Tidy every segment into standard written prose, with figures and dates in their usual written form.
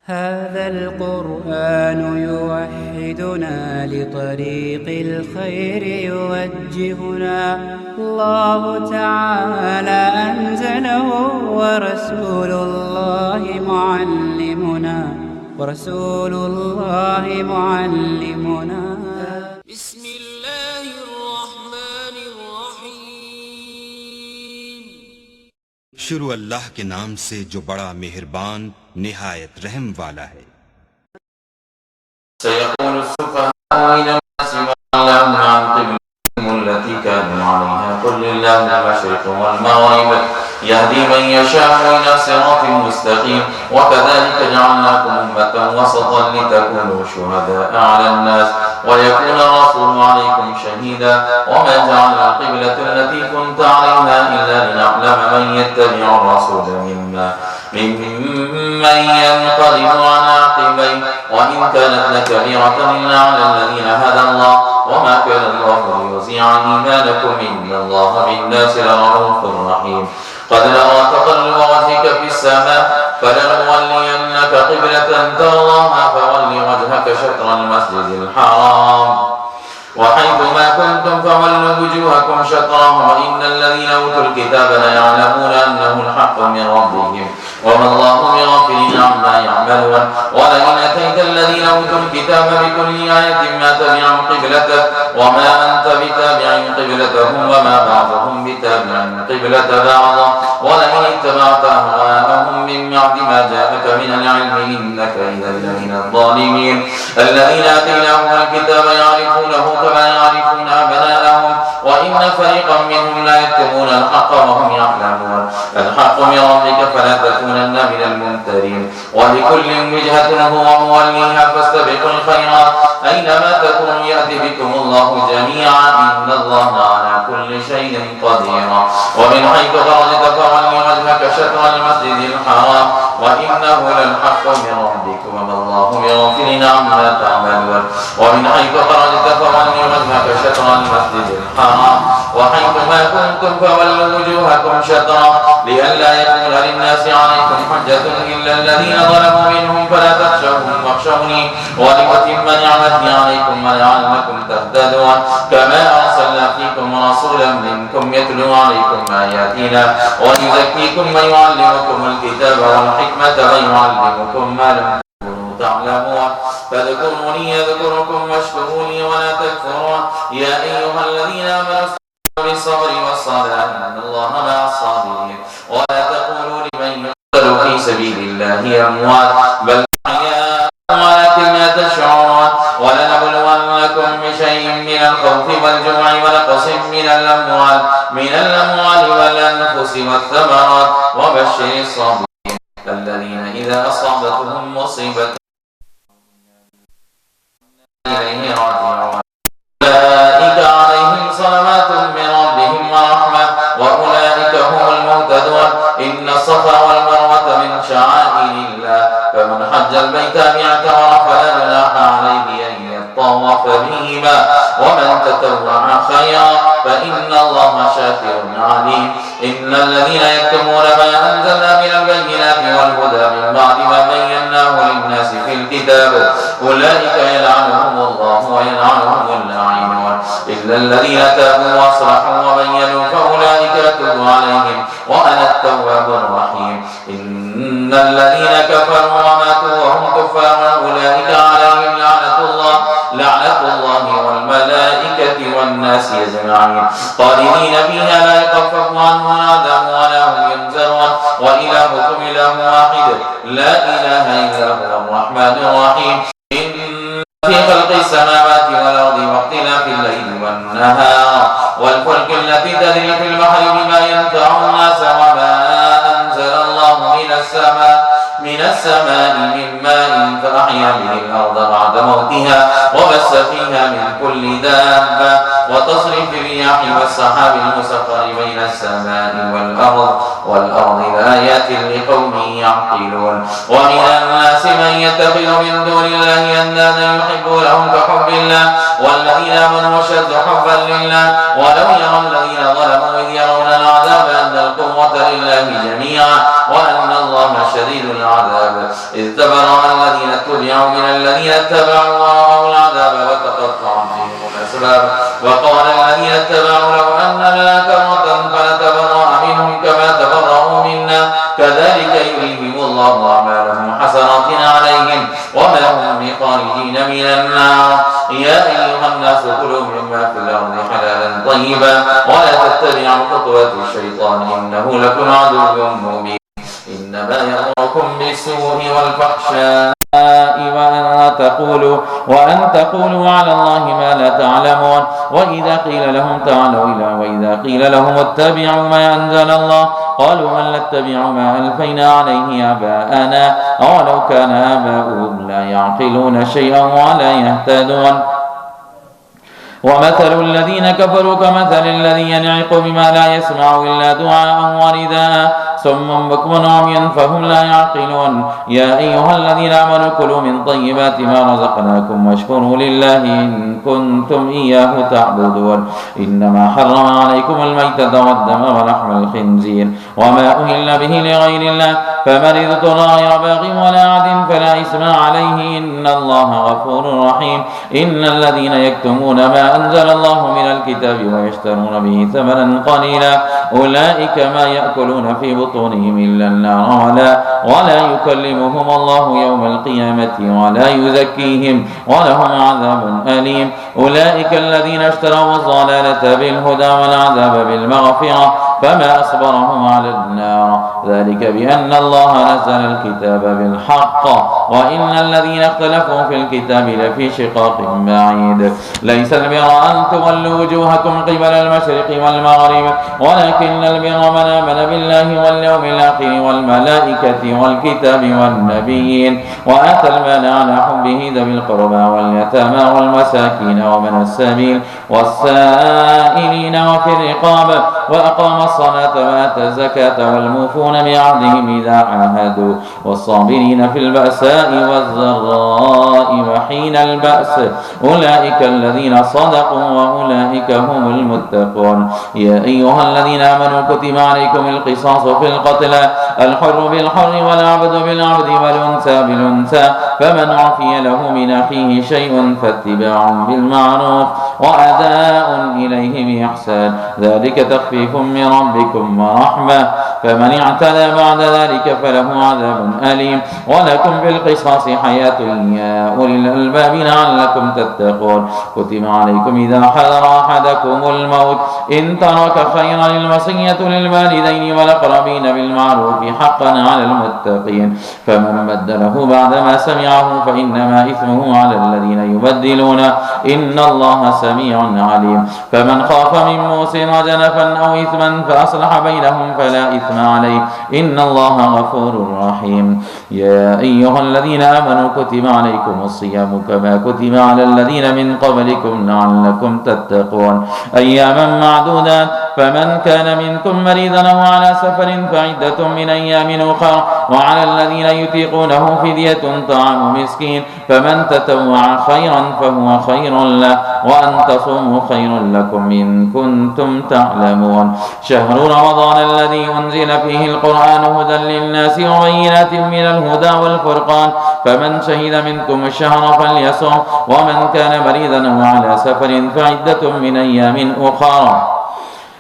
هذا القرآن يوحدنا لطريق الخير يوجهنا. الله تعالى أنزله ورسول الله معلمنا. بسم الله الرحمن الرحیم. شروع اللہ کے نام سے جو بڑا مہربان نہایت رحم والا ہے. سيقول السفهاء من الناس ما لهم عن قبلتهم التي كانوا عليها قل لله المشرق والمغرب يهدي من يشاء إلى صراط مستقيم وكذلك جعلناكم أمة وسطا لتكونوا شهداء على الناس ويكون الرسول عليكم شهيدا وما جعلنا القبلة التي كنت عليها إلا لنعلم من يتبع الرسول ممن ينقلب على عقبيه وإن كانت لكبيرة إلا على الذين هدى الله وما كان الله ليضيع إيمانكم إن الله بالناس لرؤوف رحيم. قد نرى تقلب وجهك في السماء فلنولينك قبلة ترضاها فول وجهك شطر المسجد الحرام وحيث ما كنتم فولوا وجوهكم شطره وإن الذين أوتوا الكتاب ليعلمون أنه الحق من ربهم وما الله بغافل عما يعملون. ولئن أتيت الذين أوتوا الكتاب بكل آية ما تبعوا قبلتك وما أنت بتابع قبلتهم وما بعضهم بتابع قبلة بعض ولئن اتبعت أهواءهم من بعد ما جاءك من العلم إنك إذا لمن الظالمين. الذين آتيناهم الكتاب يعرفونه كما يعرفون أبناءهم وإن فريقا منهم لا يكتمون الحق وهم يعلمون. الحق من ربك فلا تكونن من الممترين. ولكل وجهة هو موليها فاستبقوا الخيرات أينما تكونوا يأتي بكم الله جميعا إن الله على كل شيء قدير. ومن حيث خرجت فول وجهك شطر المسجد الحرام وإنه للحق من ربك وما الله بغافل عما تعملون. ومن حيث خرجت فول وجهك شطر المسجد الحرام وحيث ما كنتم فولوا وجوهكم شطرا لئلا يكون للناس عليكم حجة إلا الذين ظلموا منهم فلا تخشوهم واخشوني ولأتم نعمتي عليكم ولعلكم تهتدون. كما أرسلنا فيكم رسولا منكم يتلو عليكم آياتنا ويزكيكم ويعلمكم الكتاب والحكمة ويعلمكم ما لم تكونوا تعلمون. فاذكروني يذكركم واشكروني ولا تكفرون. يا أيها الذين آمنوا بالصبر والصلاة إن الله مع الصابرين. ولا تقولوا لمن يقتل في سبيل الله أموات بل أحياء ولكن لا تشعرون. ولنبلونكم بشيء من الخوف والجوع ونقص من الأموال والأنفس والثمرات وبشر الصابرين الذين إذا أصابتهم مصيبة إليه راجعون. أولئك عليهم صلوات من ربهم ورحمة وأولئك هم المهتدون. إن الصفا والمروة من شعائر الله فمن حج البيت أو اعتمر فلا جناح عليه أن يطوف بهما ومن تطوع خيرا فإن الله شاكر عليم. إن الذين يكتمون ما أنزلنا من البينات والهدى من بعد ما بيناه للناس في الكتاب أولئك يلعنهم الله ويلعنهم اللاعنون إلا الذين تابوا وأصلحوا وبينوا فأولئك أتوب عليهم وأنا التواب الرحيم. إن الذين كفروا وماتوا وهم كفار أولئك عليهم لعنة الله والملائكة والناس أجمعين خالدين فيها لا يخفف عنهم العذاب ولا هم ينذرون. وإلهكم إله واحد لا إله إلا هو الرحمن الرحيم. إن في خلق السماوات والأرض واختلاف الليل والنهار والفلك التي تجري في البحر بما ينفع الناس وما أنزل الله من السماء من ماء فأحيا به الأرض بعد موتها وبث فيها من كل دابة وتصريف الرياح والسحاب المسخر بين السماء والأرض لآيات لقوم يعقلون. ومن الناس من يتخذ من دون الله أندادا يحبونهم لهم كحب الله والذين آمنوا أشد حبا لله ولو يرى الذين ظلموا إذ يرون العذاب أن القوة لله جميعا وأن الله شديد العذاب إذ تبرأ الذين اتبعوا من الذين اتبعوا ورأوا العذاب وتقطعت بهم الأسباب وقال الذين اتبعوا لو أن لنا كرة فنتبرأ منهم كما تبرأوا منا كذلك يريهم الله أعمالهم حسرات عليهم وما هم بخارجين من النار يا أيها الناس كلوا مما في الأرض حلالا طيبا ولا تتبعوا خطوات الشيطان إنه لكم عدو مبين إنما يأمركم بالسوء والفحشاء وأن تقولوا على الله ما لا تعلمون وإذا قيل لهم اتبعوا ما أنزل الله قالوا من نتبع ما ألفينا عليه آباءنا أولو كان آباؤهم لا يعقلون شيئا ولا يهتدون ومثل الذين كفروا كمثل الذي ينعق بما لا يسمع إلا دعاء ونداء صم بكم عمي فهم لا يعقلون يا أيها الذين آمنوا كلوا من طيبات ما رزقناكم واشكروا لله إن كنتم إياه تعبدون إنما حرم عليكم الميتة والدم ولحم الخنزير وما أهل به لغير الله فمن اضطر غير باغ ولا عاد فلا إثم عليه إن الله غفور رحيم إن الذين يكتمون ما أنزل الله من الكتاب ويشترون به ثمنا قليلا أولئك ما يأكلون في بطونهم إلا النار ولا يكلمهم الله يوم القيامة ولا يزكيهم ولهم عذاب أليم أولئك الذين اشتروا الضلالة بالهدى والعذاب بالمغفرة فما أصبرهم على النار ذلك بأن الله نزل الكتاب بالحق وإن الذين اختلفوا في الكتاب لفي شقاق بعيد ليس البر أن تولوا وجوهكم قبل المشرق والمغرب ولكن البر من آمن بالله واليوم الآخر والملائكة والكتاب والنبيين وآتى المال على حبه ذوي القربى واليتامى والمساكين ومن السبيل والسائلين وفي الرقاب وأقام الصلاة وآتى الزكاة والموفون بعهدهم إذا عاهدوا والصابرين في البأساء والضراء وحين البأس أولئك الذين صدقوا وأولئك هم المتقون يا أيها الذين آمنوا كتب عليكم القصاص في القتلى الحر بالحر والعبد بالعبد والأنثى بالأنثى فمن عفي له من أخيه شيء فاتباع بالمعروف وأداء إليه بإحسان ذلك تخفيف من ربكم ورحمة فمن اعتدى بعد ذلك فله عذاب أليم ولكم في القصاص حياة يا أولي الألباب لعلكم تتقون كتب عليكم إذا حضر أحدكم الموت إن ترك خيرا الوصية للوالدين والأقربين بالمعروف حقا على المتقين فمن بدله بعدما سمعه فإنما إثمه على الذين يبدلون إن الله سميع عليم فمن خاف من موص جنفا أو إثما فأصلح بينهم فلا إثم عليه إن الله غفور رحيم يا أيها الذين آمنوا كتب عليكم الصيام كما كتب على الذين من قبلكم لعلكم تتقون أياما معدودات فمن كان منكم مريضا أو على سفر فعدة من أيام أخرى وعلى الذين يطيقونه فدية طعام مسكين فمن تطوع خيرا فهو خير له وأن تصوموا خير لكم إن كنتم تعلمون شهر رمضان الذي أنزل فيه القرآن هدى للناس وبينات من الهدى والفرقان فمن شهد منكم الشهر فليصم ومن كان مريضا أو على سفر فعدة من أيام أخرى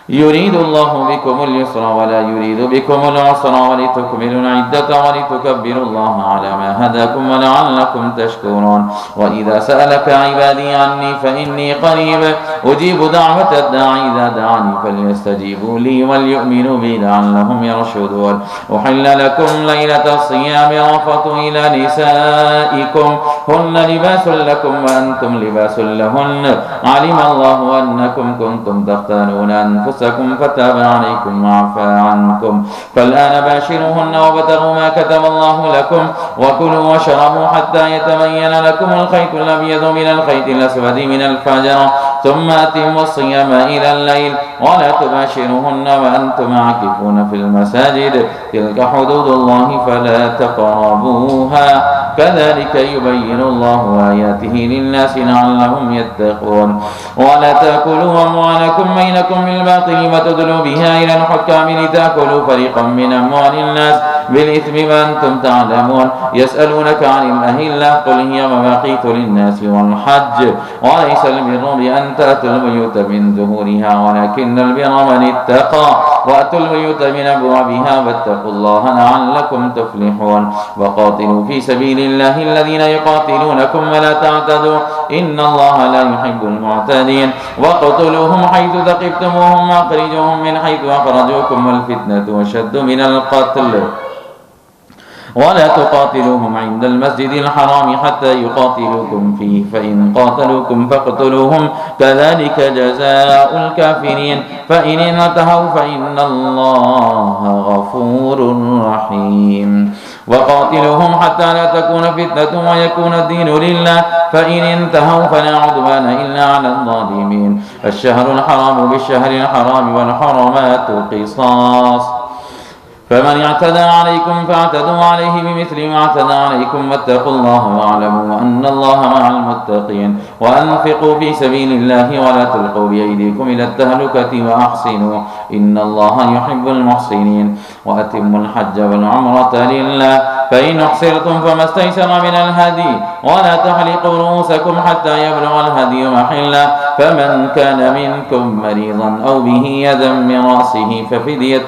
يريد الله بكم اليسر ولا يريد بكم العسر ولتكملوا العدة ولتكبروا الله على ما هداكم ولعلكم تشكرون وإذا سألك عبادي عني فإني قريب أجيب دعوة الداعي إذا دعاني فليستجيبوا لي وليؤمنوا بي لعلهم يرشدون أحل لكم ليلة الصيام رفث إلى نسائكم هن لباس لكم وأنتم لباس لهن علم الله أنكم كنتم تختانون أنفسكم فتاب عليكم وعفى عنكم فالآن باشروهن وابتغوا ما كتب الله لكم وكلوا واشربوا حتى يتبين لكم الخيط الأبيض من الخيط الأسود من الفجر ثم أتموا الصيام إلى الليل ولا تباشرهن وأنتم عاكفون في المساجد تلك حدود الله فلا تقربوها كذلك يبين الله آياته للناس لعلهم يتقون ولا تأكلوا أموالكم بينكم بالباطل وتدلوا بها إلى الحكام لتأكلوا فريقا من أموال الناس بالإثم وأنتم تعلمون يسألونك عن الأهلة قل هي مواقيت للناس والحج وليس البر بأن تأتوا البيوت من ظهورها ولكن البر من اتقى وأتوا البيوت من أبوابها واتقوا الله لعلكم تفلحون وقاتلوا في سبيل الله الذين يقاتلونكم ولا تعتدوا إن الله لا يحب المعتدين وقتلوهم حيث ثقفتموهم وأخرجوهم من حيث أخرجوكم والفتنة أشد من القتل ولا تقاتلوهم عند المسجد الحرام حتى يقاتلوكم فيه فإن قاتلوكم فاقتلوهم كذلك جزاء الكافرين فإن انتهوا فإن الله غفور رحيم وقاتلوهم حتى لا تكون فتنة ويكون الدين لله فإن انتهوا فلا عدوان إلا على الظالمين الشهر الحرام بالشهر الحرام والحرمات قصاص فمن اعتدى عليكم فاعتدوا عليه بمثل ما اعتدى عليكم واتقوا الله واعلموا أن الله مع المتقين وأنفقوا في سبيل الله ولا تلقوا بأيديكم إلى التهلكة وأحسنوا إن الله يحب المحسنين وأتموا الحج والعمرة لله فإن أحصرتم فما استيسر من الهدي ولا تحلقوا رؤوسكم حتى يبلغ الهدي محله فمن كان منكم مريضا أو به يدا من رأسه ففدية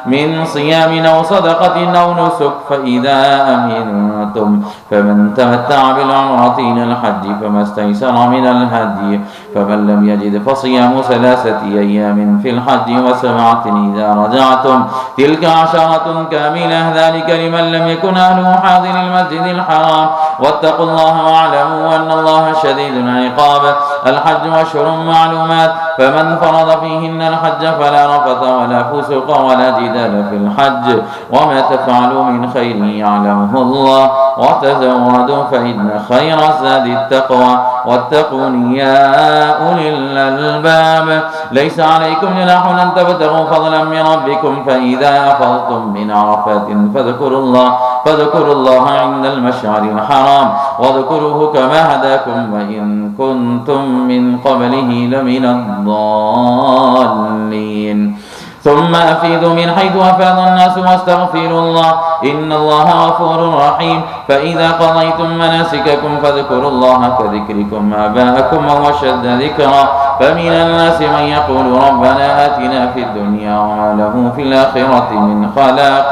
من صيام أو صدقة أو نسك فإذا أمنتم فمن تمتع بالعمرة إلى الحج فما استيسر من الهدي فمن لم يجد فصيام 3 أيام في الحج و7 إذا رجعتم تلك 10 كاملة ذلك لمن لم يكن أهله حاضر المسجد الحرام واتقوا الله واعلموا أن الله شديد العقاب الحج أشهر معلومات فمن فرض فيهن الحج فلا رفث ولا فسوق ولا جدال في الحج وما تفعلوا من خير يعلمه الله وتزودوا فإن خير الزاد التقوى واتقون يا أولي الألباب ليس عليكم جناح أن تبتغوا فضلا من ربكم فإذا أفضتم من عرفات فاذكروا الله عند المشعر الحرام واذكروه كما هداكم وإن كنتم من قبله لمن الضالين ثم أفيدوا من حيث أفاض الناس واستغفروا الله إن الله غفور رحيم فإذا قضيتم مناسككم فاذكروا الله كذكركم آباءكم أو أشد ذكرا فمن الناس من يقول ربنا آتنا في الدنيا وما له في الآخرة من خلاق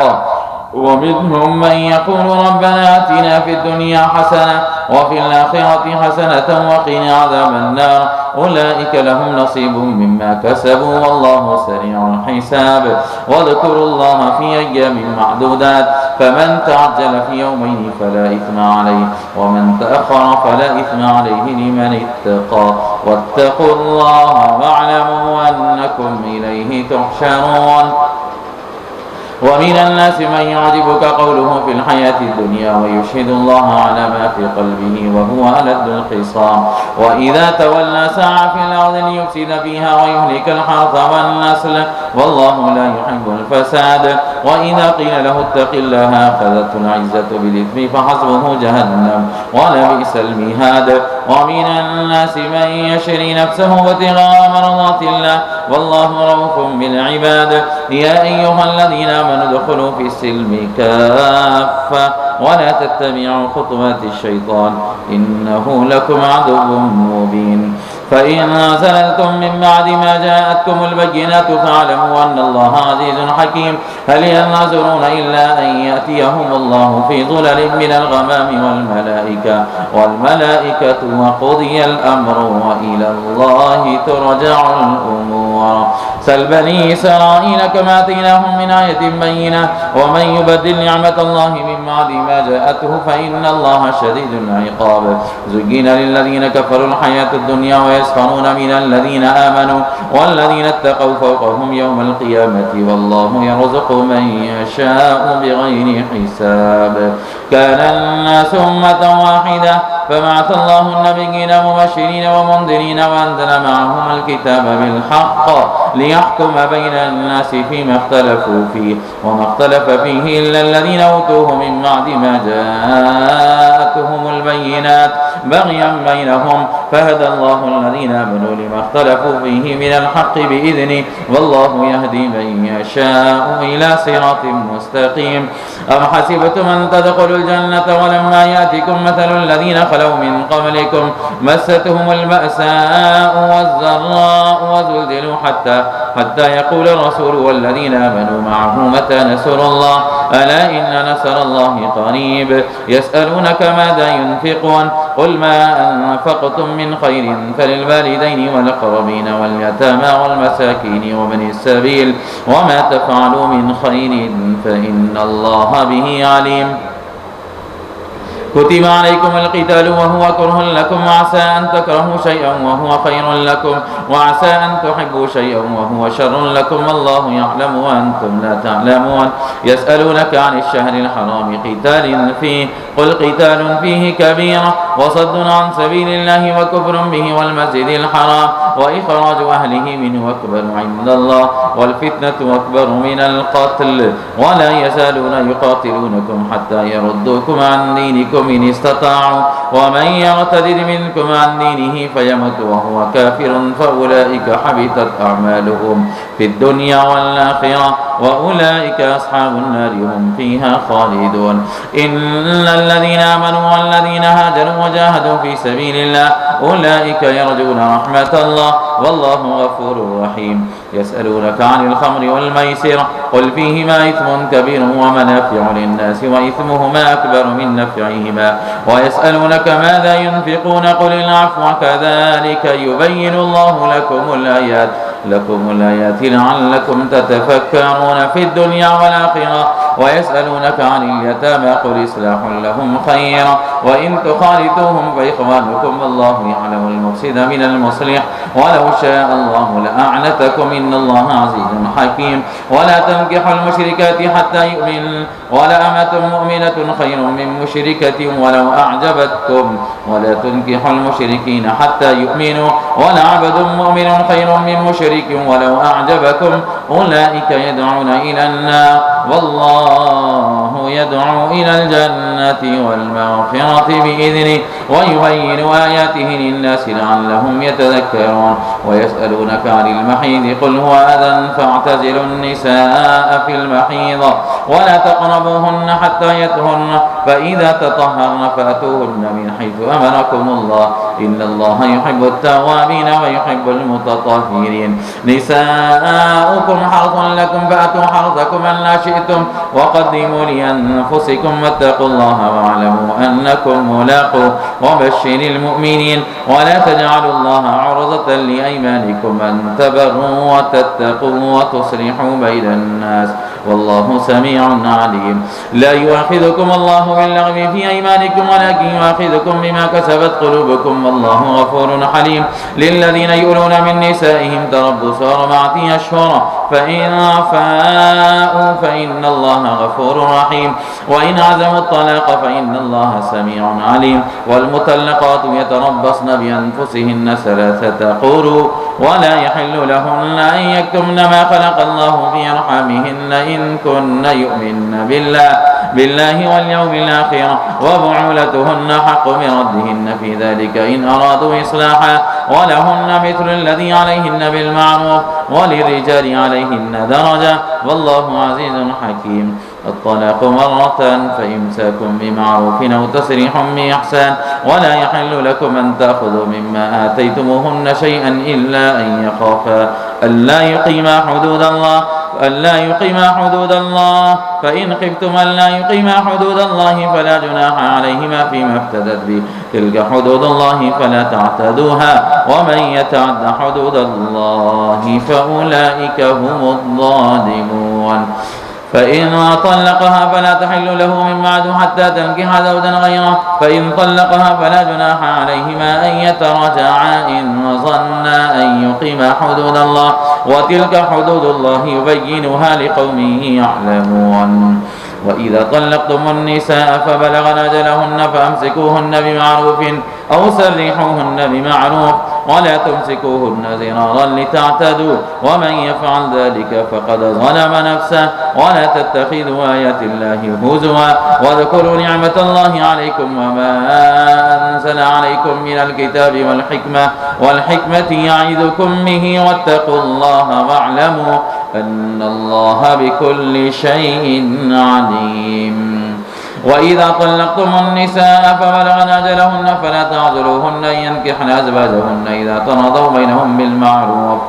ومنهم من يقول ربنا آتنا في الدنيا حسنة وفي الآخرة حسنة وقنا عذاب النار أولئك لهم نصيب مما كسبوا والله سريع الحساب واذكروا الله في أيام معدودات فمن تعجل في يومين فلا إثم عليه ومن تأخر فلا إثم عليه لمن اتقى واتقوا الله واعلموا أنكم إليه تحشرون ومن الناس من يعجبك قوله في الحياة الدنيا ويشهد الله على ما في قلبه وهو ألد الخصام وإذا تولى سعى في الأرض ليفسد فيها ويهلك الحرث والنسل والله لا يحب الفساد وإذا قيل له اتق الله أخذته العزة بالإثم فحسبه جهنم ولبئس المهاد ومن الناس من يشري نفسه ابتغاء مرضات الله والله رؤوف بالعباد يا أيها الذين آمنوا ادخلوا في السلم كافة ولا تتبعوا خطوات الشيطان إنه لكم عدو مبين فإن زللتم من بعد ما جاءتكم البينات فاعلموا أن الله عزيز حكيم هل ينظرون إلا أن يأتيهم الله في ظلل من الغمام والملائكة وقضي الأمر وإلى الله ترجع الأمور سل بني إسرائيل كما آتيناهم من آية بينة ومن يبدل نعمة الله من بعد ما جاءته فإن الله شديد العقاب زين للذين كفروا الحياة الدنيا ويسخرون من الذين آمنوا والذين اتقوا فوقهم يوم القيامة والله يرزق من يشاء بغير حساب كان الناس أمة واحدة فبعث الله النبيين مبشرين ومنذرين وأنزل معهم الكتاب بالحق ليحكم بين الناس فيما اختلفوا فيه وما اختلف فيه إلا الذين أوتوه من بعد ما جاءتهم البينات بغيا بينهم فهدى الله الذين آمنوا لما اختلفوا فيه من الحق بإذنه والله يهدي من يشاء إلى صراط مستقيم. أم حسبتم أن تدخلوا الجنة ولما يأتكم مثل الذين خلوا من قبلكم مستهم البأساء والضراء وزلزلوا حتى يقول الرسول والذين آمنوا معه متى نصر الله ألا إن نصر الله قريب. يسألونك ماذا ينفقون قل ما أنفقتم من خير فللوالدين والأقربين واليتامى والمساكين وابن السبيل وما تفعلوا من خير فإن الله به عليم. كتب عليكم القتال وهو كره لكم وعسى أن تكرهوا شيئا وهو خير لكم وعسى أن تحبوا شيئا وهو شر لكم والله يعلم وأنتم لا تعلمون. يسألونك عن الشهر الحرام قتال فيه قل قتال فيه كبيرة وصد عن سبيل الله وكفر به والمسجد الحرام وإخراج أهله منه أكبر عند الله والفتنة أكبر من القتل ولا يزالون يقاتلونكم حتى يردوكم عن دينكم إن استطاعوا ومن يرتد منكم عن دينه فيمت وهو كافر فأولئك حبطت أعمالهم في الدنيا والآخرة وأولئك أصحاب النار هم فيها خالدون. إن الذين آمنوا والذين هاجروا وجاهدوا في سبيل الله أولئك يرجون رحمة الله والله غفور رحيم. يسألونك عن الخمر والميسر قل فيهما إثم كبير ومنافع للناس وإثمهما أكبر من نفعهما ويسألونك ماذا ينفقون قل العفو كذلك يبين الله لكم الآيات لعلكم تتفكرون في الدنيا والآخرة. ويسألونك عن اليتامى قل إصلاح لهم خيرا وإن تخالطوهم فإخوانكم والله يعلم المفسد من المصلح ولو شاء الله لأعنتكم إن الله عزيز حكيم. ولا تنكحوا المشركات حتى يؤمنوا ولأمة مؤمنة خير من مشركة ولو أعجبتكم ولا تنكحوا المشركين حتى يؤمنوا ولعبد مؤمن خير من مشرك ولو أعجبكم أولئك يدعون إلى النار والله يدعو إلى الجنة والمغفرة بإذنه ويبين آياته للناس لعلهم يتذكرون. ويسألونك عن المحيض قل هو أذى فاعتزلوا النساء في المحيض ولا تقربوهن حتى يطهرن فإذا تطهرن فأتوهن من حيث أمركم الله إن الله يحب التوابين ويحب المتطهرين. نساؤكم حرث لكم فأتوا حرثكم أن شئتم وقدموا لأنفسكم واتقوا الله واعلموا أنكم ملاقوه وبشر المؤمنين. ولا تجعلوا الله عرضة لأيمانكم أن تبروا وتتقوا وتصلحوا بين الناس والله سميع عليم. لا يؤاخذكم الله باللغو في أيمانكم ولكن يؤاخذكم بما كسبت قلوبكم والله غفور حليم. للذين يؤلون من نسائهم تربص أربعة أشهر فإن فاءوا فإن الله غفور رحيم. وإن عزموا الطلاق فإن الله سميع عليم. والمطلقات يتربصن بأنفسهن 3 قروء ولا يحل لهن أن يكتمن ما خلق الله في أرحامهن إن كن يؤمن بالله واليوم الآخر وبعولتهن حق بردهن في ذلك إن أرادوا إصلاحا ولهن مثل الذي عليهن بالمعروف وللرجال عليهن درجة والله عزيز حكيم. الطلاق مرتان فإمساكم بمعروف أو تسريح بإحسان ولا يحل لكم أن تأخذوا مما آتيتموهن شيئا إلا أن يخافا ألا يقيما حدود الله فإن خفتم ألا يقيما حدود الله فلا جناح عليهما فيما افتدت به تلك حدود الله فلا تعتدوها ومن يتعد حدود الله فأولئك هم الظالمون. فإن طلقها فلا تحل له من بعد حتى تنكح زوجا غيره فإن طلقها فلا جناح عليهما أن يتراجعا إن ظنا أن يقيما حدود الله وتلك حدود الله يبينها لقوم يعلمون. وإذا طلقتم النساء فبلغن أجلهن فأمسكوهن بمعروف أو سرحوهن بمعروف ولا تمسكوهن ضرارا لتعتدوا ومن يفعل ذلك فقد ظلم نفسه ولا تتخذوا آيات الله هزوا واذكروا نعمة الله عليكم وما أنزل عليكم من الكتاب والحكمة يعظكم به واتقوا الله واعلموا أن الله بكل شيء عليم. وإذا طلقتم النساء فبلغن أجلهن فلا تعذروهن أن ينكحن أزواجهن إذا تراضوا بينهم بالمعروف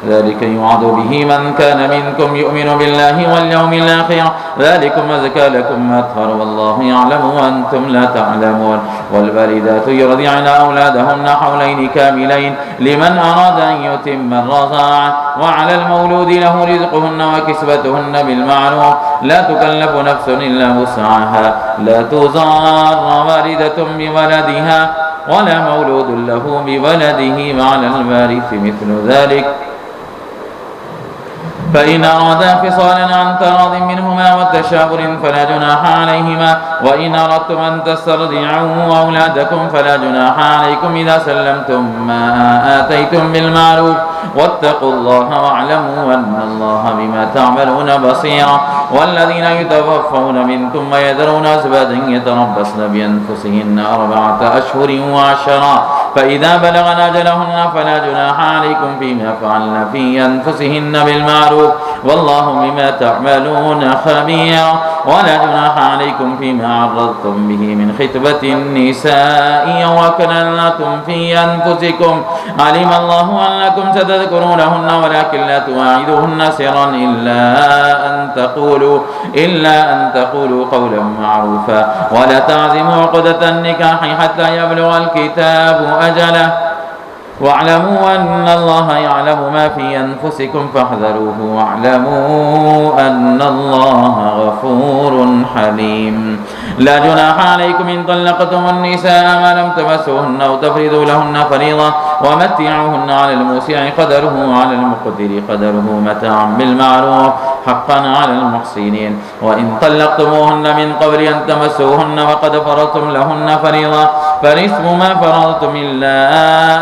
ذلك يوعظ به من كان منكم يؤمن بالله واليوم الآخر ذلكم أزكى لكم وأطهر والله يعلم وأنتم لا تعلمون. والوالدات يرضعن أولادهن حولين كاملين لمن أراد أن يتم الرضاعة وعلى المولود له رزقهن وكسوتهن بالمعروف لا تكلف نفس إلا وسعها لا تضار والدة بولدها ولا مولود له بولده وعلى الوارث مثل ذلك فإن أرادا انفصالا عن تراض منهما وتشاور فلا جناح عليهما وإن أردتم أن تسترضعوا أولادكم فلا جناح عليكم إذا سلمتم ما آتيتم بالمعروف واتقوا الله واعلموا أن الله بما تعملون بصيرا. والذين يتوفون منكم ويذرون أزواجا يتربصن بأنفسهن 4 أشهر وعشرا فإذا بلغن أجلهن فلا جناح عليكم فيما فعلن في أنفسهن بالمعروف والله بما تعملون خبير. ولا جناح عليكم فيما عرضتم به من خطبة النساء وأكننتم في أنفسكم علم الله أنكم ستذكرونهن ولكن لا تواعدوهن سرا إلا أن تقولوا قولا معروفا ولا تعزموا عقدة النكاح حتى يبلغ الكتاب أجله واعلموا أن الله يعلم ما في أنفسكم فاحذروه واعلموا أن الله غفور حليم. لا جناح عليكم إن طلقتم النساء ما لم تمسوهن أو تفرضوا لهن فريضة ومتعوهن على الموسع قدره وعلى المقتر قدره متاعا بالمعروف حقا على المحسنين. وإن طلقتموهن من قبل أن تمسوهن وقد فرضتم لهن فريضة فنصف ما فرضتم إلا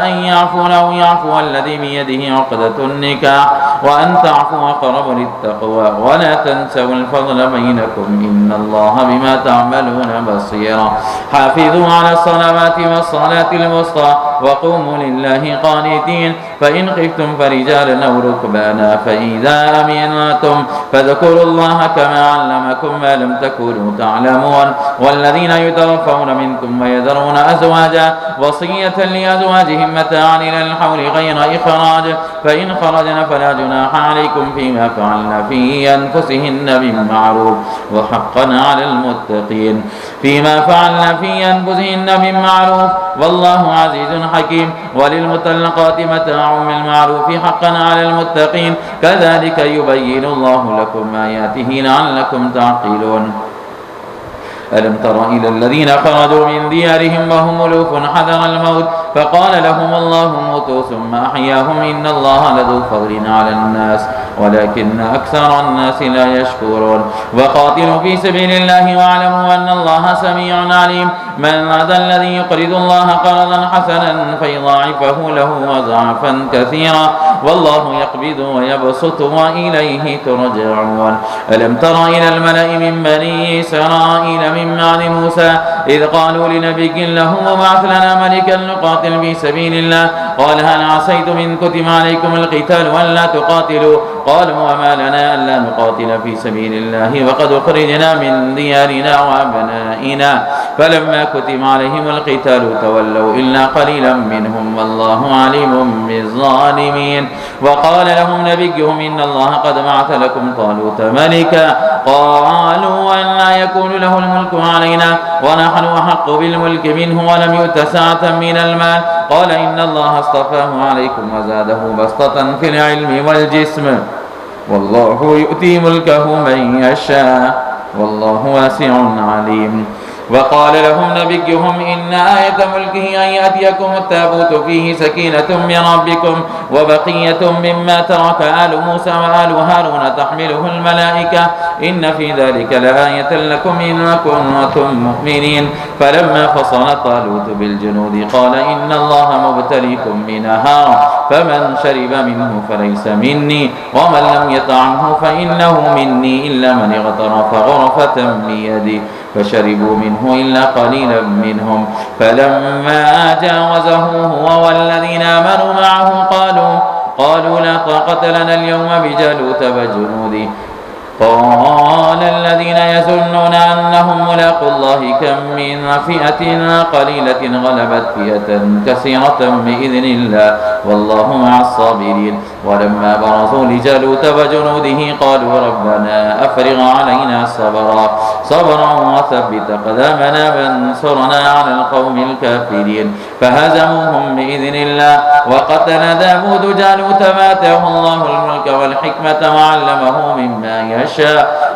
أن يعفون أو يعفو الذي بيده عقدة النكاح وأن تعفوا أقرب للتقوى ولا تنسوا الفضل بينكم إن الله بما تعملون بصيرا. حافظوا على الصلوات والصلاة الوسطى وقوموا لله قانتين فإن خفتم فرجالا أو ركبانا فإذا أمنتم فاذكروا الله كما علمكم ما لم تكونوا تعلمون. والذين يتوفون منكم ويذرون أزواجا وصية لأزواجهم متاعا إلى الحول غير إخراج فإن خرجن فلا جناح عليكم فيما فعلن في أنفسهن بالمعروف وحقا على المتقين فيما فعلن في أنفسهن بالمعروف والله عزيز حكيم. وللمطلقات متاع بالمعروف حقا على المتقين كذلك يبين الله لكم آياته لعلكم تعقلون. ألم تر إلى الذين خرجوا من ديارهم وهم ألوف حذر الموت فقال لهم الله موتوا ثم أحياهم إن الله لذو فضل على الناس ولكن أكثر الناس لا يشكرون. وقاتلوا في سبيل الله واعلموا أن الله سميع عليم. من هذا الذي يقرض الله قرضا حسنا فيضاعفه له أضعافا كثيرا والله يقبض ويبسط وإليه ترجعون. ألم تر إلى الملأ من بني إسرائيل من بعد موسى إذ قالوا لنبي له وابعث لنا ملكا نقاتل في سبيل الله قال هل عسيتم إن كتب عليكم القتال ولا تقاتلوا قالوا وما لنا ألا نقاتل في سبيل الله وقد أخرجنا من ديارنا وأبنائنا فلما كتب عليهم القتال تولوا إلا قليلا منهم والله عليم بالظالمين. وقال لهم نبيهم إن الله قد بعث لكم طالوت ملكا قالوا أن لا يكون له الملك علينا ونحن أحق بالملك منه ولم يؤت سعة من المال قال إن الله اصطفاه عليكم وزاده بسطة في العلم والجسم والله يؤتي ملكه من يشاء والله واسع عليم. وقال لهم نبيهم إن آية ملكه أن يأتيكم التابوت فيه سكينة من ربكم وبقية مما ترك آل موسى وآل هارون تحمله الملائكة إن في ذلك لآية لكم إن كنتم مؤمنين فلما فصل طالوت بالجنود قال إن الله مبتليكم بنهار فمن شرب منه فليس مني ومن لم يطعمه فإنه مني إلا من اغترف غرفة بيده فشربوا منه إلا قليلا منهم فلما جاوزه هو والذين آمنوا معه قالوا لا طاقة لنا اليوم بجالوت وجنوده قال الذين يظنون أنهم ملاقوا الله كم من فئة قليلة غلبت فئة كثيرة بإذن الله والله مع الصابرين ولما برزوا لجالوت وجنوده قالوا ربنا أفرغ علينا صبرا وثبت أقدامنا وانصرنا على القوم الكافرين فهزموهم بإذن الله وقتل داود جالوت وآتاه الله الملك والحكمة وعلمه مما يشاء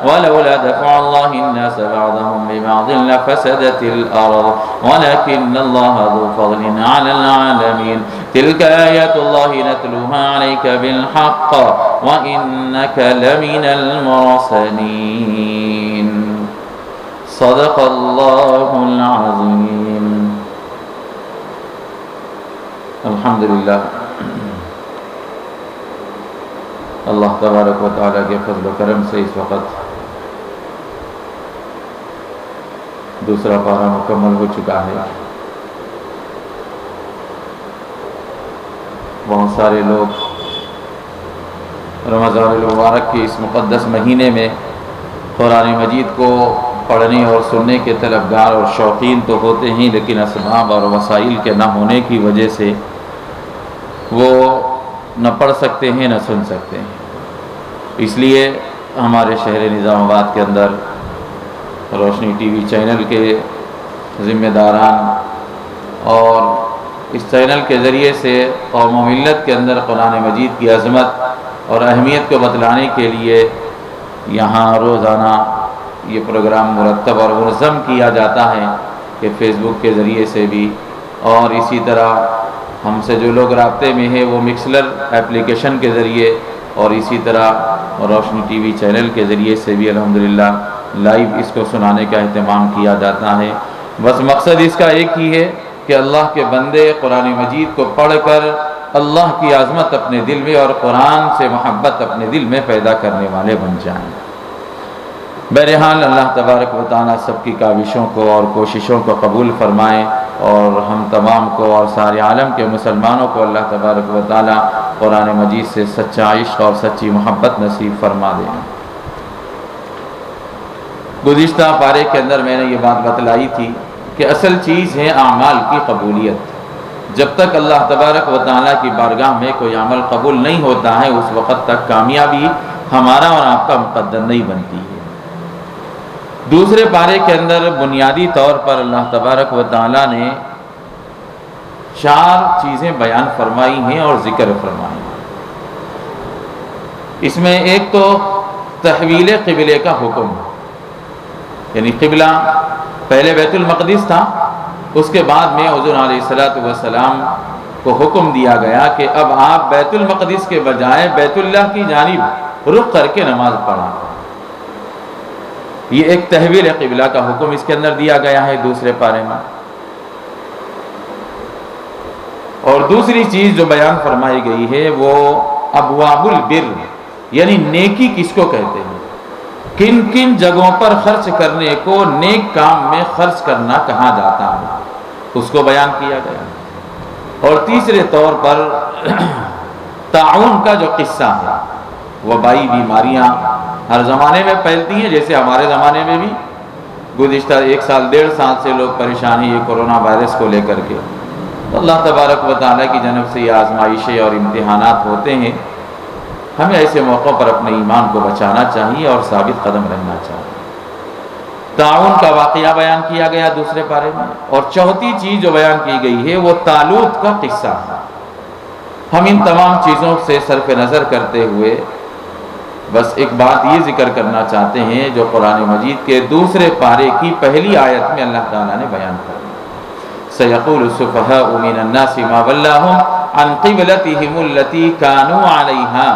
ولولا دفع الله الناس بعضهم ببعض لفسدت الأرض ولكن الله ذو فضل على العالمين تلك آيات الله نتلوها عليك بالحق وإنك لمن المرسلين صدق الله العظيم الحمد لله اللہ تبارک و تعالیٰ کے فضل و کرم سے اس وقت دوسرا پارہ مکمل ہو چکا ہے. بہت سارے لوگ رمضان المبارک کے اس مقدس مہینے میں قرآن مجید کو پڑھنے اور سننے کے طلبگار اور شوقین تو ہوتے ہیں، لیکن اسباب اور وسائل کے نہ ہونے کی وجہ سے وہ نہ پڑھ سکتے ہیں نہ سن سکتے ہیں. اس لیے ہمارے شہر نظام آباد کے اندر روشنی ٹی وی چینل کے ذمہ داران اور اس چینل کے ذریعے سے قوم و ملت کے اندر قرآن مجید کی عظمت اور اہمیت کو بتلانے کے لیے یہاں روزانہ یہ پروگرام مرتب اور منظم کیا جاتا ہے کہ فیس بک کے ذریعے سے بھی، اور اسی طرح ہم سے جو لوگ رابطے میں ہیں وہ مکسلر اپلیکیشن کے ذریعے اور اسی طرح روشنی ٹی وی چینل کے ذریعے سے بھی الحمدللہ لائیو اس کو سنانے کا اہتمام کیا جاتا ہے. بس مقصد اس کا ایک ہی ہے کہ اللہ کے بندے قرآن مجید کو پڑھ کر اللہ کی عظمت اپنے دل میں اور قرآن سے محبت اپنے دل میں پیدا کرنے والے بن جائیں. بہرحال اللہ تبارک و تعالیٰ سب کی کاوشوں کو اور کوششوں کو قبول فرمائے اور ہم تمام کو اور سارے عالم کے مسلمانوں کو اللہ تبارک و تعالیٰ قرآن مجید سے سچا عشق اور سچی محبت نصیب فرما دیں. گزشتہ پارے کے اندر میں نے یہ بات بتلائی تھی کہ اصل چیز ہے اعمال کی قبولیت. جب تک اللہ تبارک و تعالیٰ کی بارگاہ میں کوئی عمل قبول نہیں ہوتا ہے اس وقت تک کامیابی ہمارا اور آپ کا مقدر نہیں بنتی ہے. دوسرے پارے کے اندر بنیادی طور پر اللہ تبارک و تعالیٰ نے 4 چیزیں بیان فرمائی ہیں اور ذکر فرمائی ہیں. اس میں ایک تو تحویل قبلے کا حکم، یعنی قبلہ پہلے بیت المقدس تھا، اس کے بعد میں حضور علیہ السلام کو حکم دیا گیا کہ اب آپ بیت المقدس کے بجائے بیت اللہ کی جانب رخ کر کے نماز پڑھا. یہ ایک تحویل قبلہ کا حکم اس کے اندر دیا گیا ہے دوسرے پارے میں. اور دوسری چیز جو بیان فرمائی گئی ہے وہ ابواب البر، یعنی نیکی کس کو کہتے ہیں، کن کن جگہوں پر خرچ کرنے کو نیک کام میں خرچ کرنا کہا جاتا ہے، اس کو بیان کیا گیا. اور تیسرے طور پر تعاون کا جو قصہ ہے، وبائی بیماریاں ہر زمانے میں پھیلتی ہیں، جیسے ہمارے زمانے میں بھی گزشتہ 1 سال 1.5 سال سے لوگ پریشان ہیں یہ کورونا وائرس کو لے کر کے. تو اللہ تبارک و تعالیٰ کی جانب سے یہ آزمائشیں اور امتحانات ہوتے ہیں. ہمیں ایسے موقعوں پر اپنے ایمان کو بچانا چاہیے اور ثابت قدم رہنا چاہیے. تعاون کا واقعہ بیان کیا گیا دوسرے پارے میں. اور چوتھی چیز جو بیان کی گئی ہے وہ طالوت کا قصہ ہے. ہم ان تمام چیزوں سے صرف نظر کرتے ہوئے بس ایک بات یہ ذکر کرنا چاہتے ہیں جو قرآن مجید کے دوسرے پارے کی پہلی آیت میں اللہ تعالیٰ نے بیان کر دیا۔ سَيَقُولُ السُّفَهَاءُ مِنَ النَّاسِ مَا وَلَّاهُمْ عَنْ قِبْلَتِهِمُ الَّتِي كَانُوا عَلَيْهَا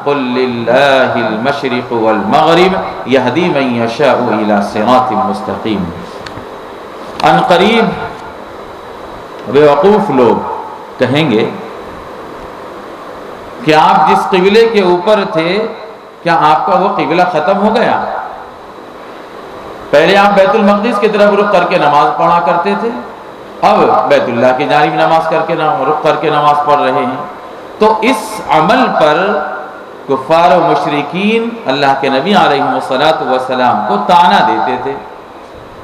قُلْ لِلَّهِ الْمَشْرِقُ وَالْمَغْرِبُ يَهْدِي مَن يَشَاءُ إِلَى صِرَاطٍ مُسْتَقِيمٍ۔ ان قریب بیوقوف لوگ کہیں گے کہ آپ جس قبلے کے اوپر تھے کیا آپ کا وہ قبلہ ختم ہو گیا؟ پہلے آپ بیت المقدس کی طرف رخ کر کے نماز پڑھا کرتے تھے، اب بیت اللہ کی جانب رخ کر کے نماز پڑھ رہے ہیں۔ تو اس عمل پر کفار و مشرکین اللہ کے نبی علیہ السلام کو طعنہ دیتے تھے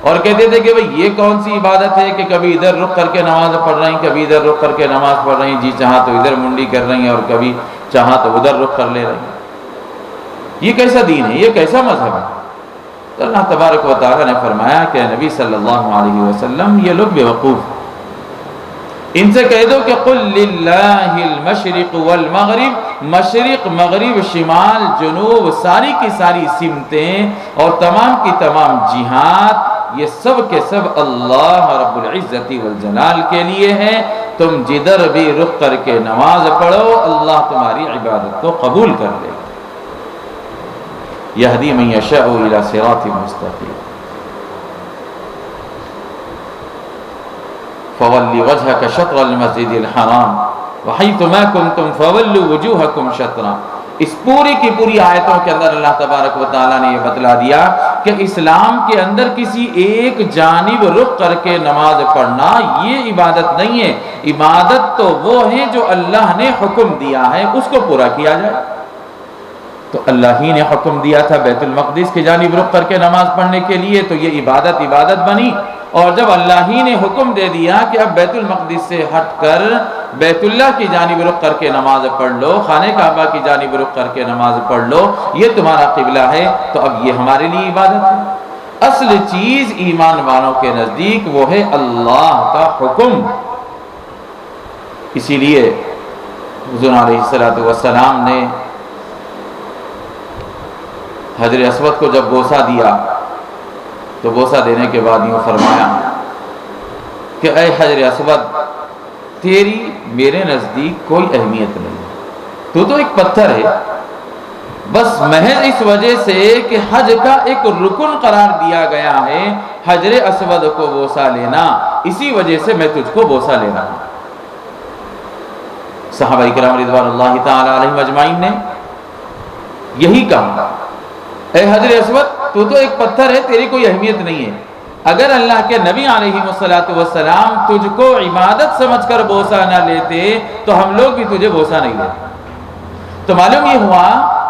اور کہتے تھے کہ بھئی یہ کون سی عبادت ہے کہ کبھی ادھر رخ کر کے نماز پڑھ رہی ہیں، کبھی ادھر رخ کر کے نماز پڑھ رہی ہیں، جی چاہا تو ادھر منڈی کر رہی ہیں اور کبھی چاہا تو ادھر رخ کر لے رہی ہیں۔ یہ کیسا دین ہے، یہ کیسا مذہب ہے؟ تو اللہ تبارک و تعالیٰ نے فرمایا کہ نبی صلی اللہ علیہ وسلم یہ لوگ بیوقوف، ان سے کہہ دو کہ قل للہ المشرق والمغرب، مشرق مغرب شمال جنوب ساری کی ساری سمتیں اور تمام کی تمام جہات یہ سب کے سب اللہ رب العزت والجلال کے لیے ہیں، تم جدھر بھی رخ کر کے نماز پڑھو اللہ تمہاری عبادت کو قبول کر لے گا۔ یہدی من یشاء الی صراط مستقیم۔ فَوَلِّ وَجْهَكَ شَطْرَ الْمَسْجِدِ الْحَرَامِ وَحَيْثُ مَا كُنْتُمْ فَوَلُّوا وُجُوهَكُمْ شَطْرًا۔ اس پوری کی پوری آیتوں کے اندر اللہ تبارک و تعالیٰ نے یہ بتلا دیا کہ اسلام کے اندر کسی ایک جانب رخ کر کے نماز پڑھنا یہ عبادت نہیں ہے، عبادت تو وہ ہے جو اللہ نے حکم دیا ہے اس کو پورا کیا جائے۔ تو اللہ ہی نے حکم دیا تھا بیت المقدس کی جانب رخ کر کے نماز پڑھنے کے لیے، تو یہ عبادت بنی، اور جب اللہ ہی نے حکم دے دیا کہ اب بیت المقدس سے ہٹ کر بیت اللہ کی جانب رخ کر کے نماز پڑھ لو، خانہ کعبہ کی جانب رخ کر کے نماز پڑھ لو، یہ تمہارا قبلہ ہے، تو اب یہ ہمارے لیے عبادت ہے۔ اصل چیز ایمان والوں کے نزدیک وہ ہے اللہ کا حکم۔ اسی لیے حضور علیہ السلام نے حجر اسود کو جب بوسہ دیا تو بوسہ دینے کے بعد یوں فرمایا کہ اے حجر اسود تیری میرے نزدیک کوئی اہمیت نہیں، تو ایک پتھر ہے، بس محض اس وجہ سے کہ حج کا ایک رکن قرار دیا گیا ہے حجر اسود کو بوسہ لینا، اسی وجہ سے میں تجھ کو بوسہ لے رہا ہوں۔ صحابہ کرام رضوان اللہ تعالی علیہم اجمعین نے یہی کہا، اے حجر اسود تو ایک پتھر ہے، تیری کوئی اہمیت نہیں ہے۔ اگر اللہ کے نبی علیہ السلام تجھ کو عبادت سمجھ کر بوسہ نہ لیتے تو ہم لوگ بھی تجھے بوسہ نہیں لیتے۔ تو معلوم یہ ہوا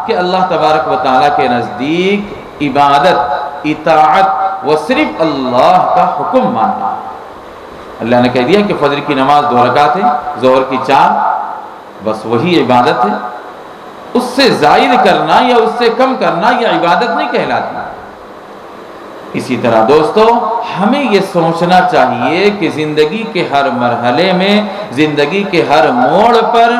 کہ اللہ تبارک و تعالیٰ کے نزدیک عبادت اطاعت وہ صرف اللہ کا حکم ماننا۔ اللہ نے کہہ دیا کہ فجر کی نماز 2 رکعت ہے، ظہر کی 4، بس وہی عبادت ہے، اس سے زائد کرنا یا اس سے کم کرنا یہ عبادت نہیں کہلاتی۔ اسی طرح دوستو ہمیں یہ سوچنا چاہیے کہ زندگی کے ہر مرحلے میں، زندگی کے ہر موڑ پر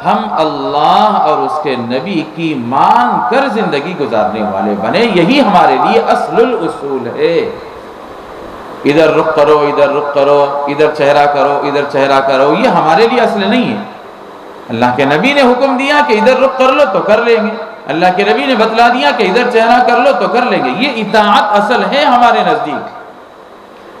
ہم اللہ اور اس کے نبی کی مان کر زندگی گزارنے والے بنے، یہی ہمارے لیے اصل الاصول ہے۔ ادھر رخ کرو، ادھر رخ کرو، ادھر چہرہ کرو، ادھر چہرہ کرو، یہ ہمارے لیے اصل نہیں ہے۔ اللہ کے نبی نے حکم دیا کہ ادھر رخ کر لو تو کر لیں گے، اللہ کے نبی نے بتلا دیا کہ ادھر چہرہ کر لو تو کر لیں گے، یہ اطاعت اصل ہے ہمارے نزدیک۔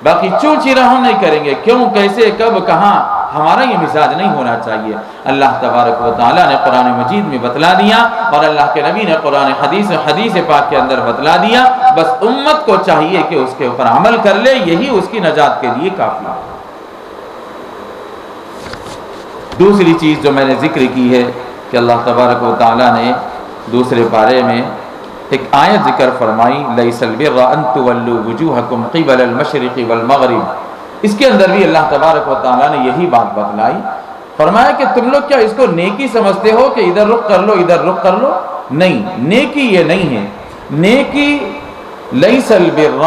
باقی چون چیرہ ہم نہیں کریں گے، کیوں، کیسے، کب، کہاں، ہمارا یہ مزاج نہیں ہونا چاہیے۔ اللہ تبارک و تعالیٰ نے قرآن مجید میں بتلا دیا اور اللہ کے نبی نے قرآن حدیث پاک کے اندر بتلا دیا، بس امت کو چاہیے کہ اس کے اوپر عمل کر لے، یہی اس کی نجات کے لیے کافی ہے۔ دوسری چیز جو میں نے ذکر کی ہے کہ اللہ تبارک و تعالیٰ نے دوسرے پارے میں ایک آیت ذکر فرمائی، لیس البر ان تولوا وجوہکم قبل المشرق والمغرب، اس کے اندر بھی اللہ تبارک و تعالیٰ نے یہی بات بتلائی، فرمایا کہ تم لوگ کیا اس کو نیکی سمجھتے ہو کہ ادھر رخ کر لو ادھر رخ کر لو؟ نہیں، نیکی یہ نہیں ہے۔ نیکی لیس البر